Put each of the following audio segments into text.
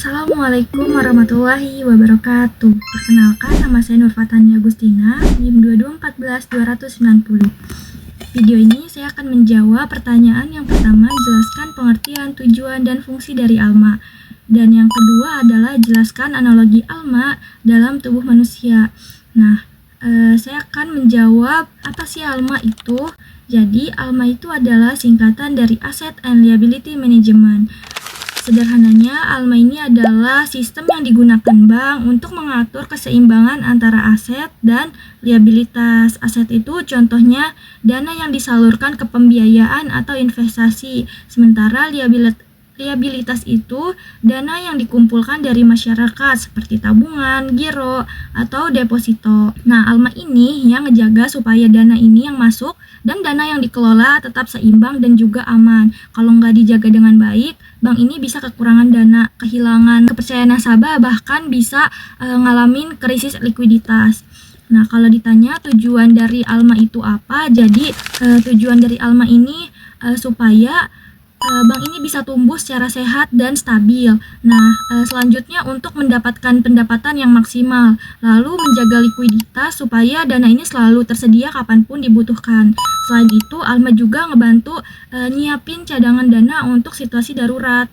Assalamualaikum warahmatullahi wabarakatuh. Perkenalkan, nama saya Nurfatani Agustina, NIM 2214290. Video ini saya akan menjawab pertanyaan yang pertama, jelaskan pengertian, tujuan, dan fungsi dari ALMA. Dan yang kedua adalah jelaskan analogi ALMA dalam tubuh manusia. Nah, saya akan menjawab apa sih ALMA itu. Jadi, ALMA itu adalah singkatan dari Asset and Liability Management. Sederhananya, ALMA ini adalah sistem yang digunakan bank untuk mengatur keseimbangan antara aset dan liabilitas. Aset itu contohnya dana yang disalurkan ke pembiayaan atau investasi, sementara liabilitas itu dana yang dikumpulkan dari masyarakat seperti tabungan, giro, atau deposito. Nah, ALMA ini yang ngejaga supaya dana ini yang masuk dan dana yang dikelola tetap seimbang dan juga aman. Kalau nggak dijaga dengan baik, bank ini bisa kekurangan dana, kehilangan kepercayaan nasabah, bahkan bisa ngalamin krisis likuiditas. Nah, kalau ditanya tujuan dari ALMA itu apa? Jadi, tujuan dari ALMA ini supaya bank ini bisa tumbuh secara sehat dan stabil. Nah, selanjutnya untuk mendapatkan pendapatan yang maksimal, lalu menjaga likuiditas supaya dana ini selalu tersedia kapanpun dibutuhkan. Selain itu, ALMA juga ngebantu nyiapin cadangan dana untuk situasi darurat.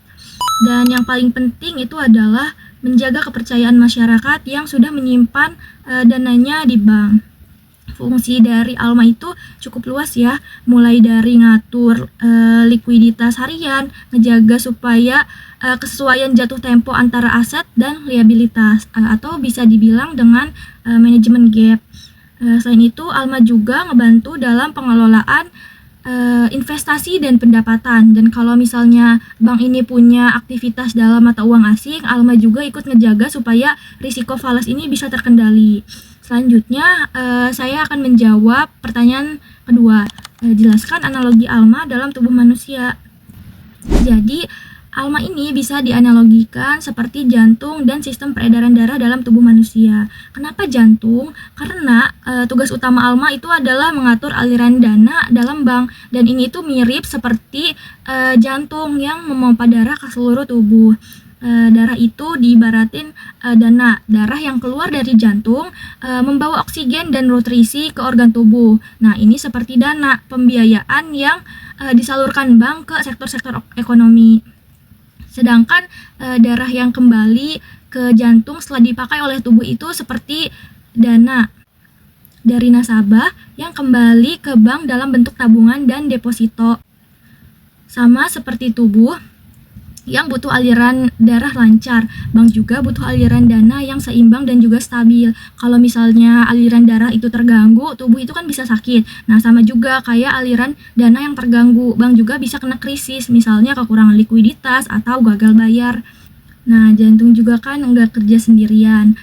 Dan yang paling penting itu adalah menjaga kepercayaan masyarakat yang sudah menyimpan dananya di bank. Fungsi dari ALMA itu cukup luas ya, mulai dari ngatur likuiditas harian, ngejaga supaya kesesuaian jatuh tempo antara aset dan liabilitas, atau bisa dibilang dengan manajemen gap. Selain itu, ALMA juga ngebantu dalam pengelolaan investasi dan pendapatan. Dan kalau misalnya bank ini punya aktivitas dalam mata uang asing, ALMA juga ikut ngejaga supaya risiko falas ini bisa terkendali. Selanjutnya, saya akan menjawab pertanyaan kedua. Jelaskan analogi ALMA dalam tubuh manusia. Jadi, ALMA ini bisa dianalogikan seperti jantung dan sistem peredaran darah dalam tubuh manusia. Kenapa jantung? Karena tugas utama ALMA itu adalah mengatur aliran dana dalam bank. Dan ini tuh mirip seperti jantung yang memompa darah ke seluruh tubuh. Darah itu diibaratin darah yang keluar dari jantung membawa oksigen dan nutrisi ke organ tubuh. Nah, ini seperti dana pembiayaan yang disalurkan bank ke sektor-sektor ekonomi. Sedangkan darah yang kembali ke jantung setelah dipakai oleh tubuh itu seperti dana dari nasabah yang kembali ke bank dalam bentuk tabungan dan deposito. Sama seperti tubuh yang butuh aliran darah lancar, bank juga butuh aliran dana yang seimbang dan juga stabil. Kalau misalnya aliran darah itu terganggu, tubuh itu kan bisa sakit. Nah, sama juga kayak aliran dana yang terganggu, bank juga bisa kena krisis, misalnya kekurangan likuiditas atau gagal bayar. Nah, jantung juga kan nggak kerja sendirian.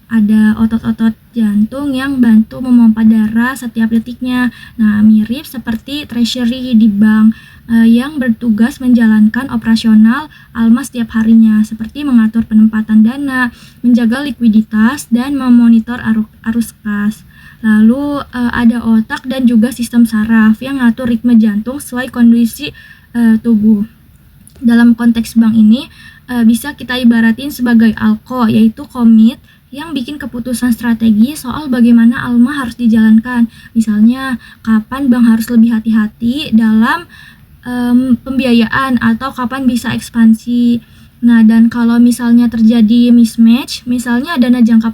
Ada otot-otot jantung yang bantu memompa darah setiap detiknya. Nah, mirip seperti treasury di bank yang bertugas menjalankan operasional ALMA setiap harinya, seperti mengatur penempatan dana, menjaga likuiditas, dan memonitor arus kas. Lalu ada otak dan juga sistem saraf yang ngatur ritme jantung sesuai kondisi tubuh. Dalam konteks bank ini bisa kita ibaratin sebagai ALKO, yaitu komit yang bikin keputusan strategi soal bagaimana ALMA harus dijalankan. Misalnya, kapan bank harus lebih hati-hati dalam pembiayaan atau kapan bisa ekspansi. Nah, dan kalau misalnya terjadi mismatch, misalnya dana jangka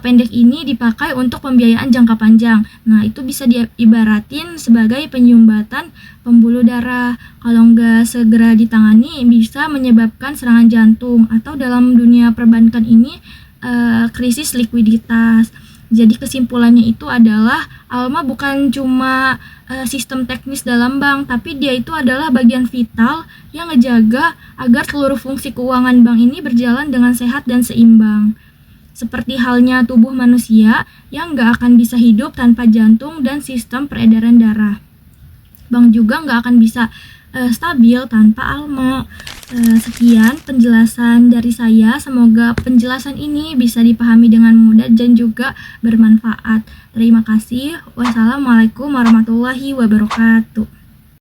pendek ini dipakai untuk pembiayaan jangka panjang. Nah, itu bisa diibaratin sebagai penyumbatan pembuluh darah. Kalau nggak segera ditangani, bisa menyebabkan serangan jantung, atau dalam dunia perbankan ini krisis likuiditas. Jadi kesimpulannya itu adalah ALMA bukan cuma sistem teknis dalam bank, tapi dia itu adalah bagian vital yang ngejaga agar seluruh fungsi keuangan bank ini berjalan dengan sehat dan seimbang. Seperti halnya tubuh manusia yang nggak akan bisa hidup tanpa jantung dan sistem peredaran darah. Bank juga nggak akan bisa stabil tanpa ALMA. Sekian penjelasan dari saya. Semoga penjelasan ini bisa dipahami dengan mudah dan juga bermanfaat. Terima kasih. Wassalamualaikum warahmatullahi wabarakatuh.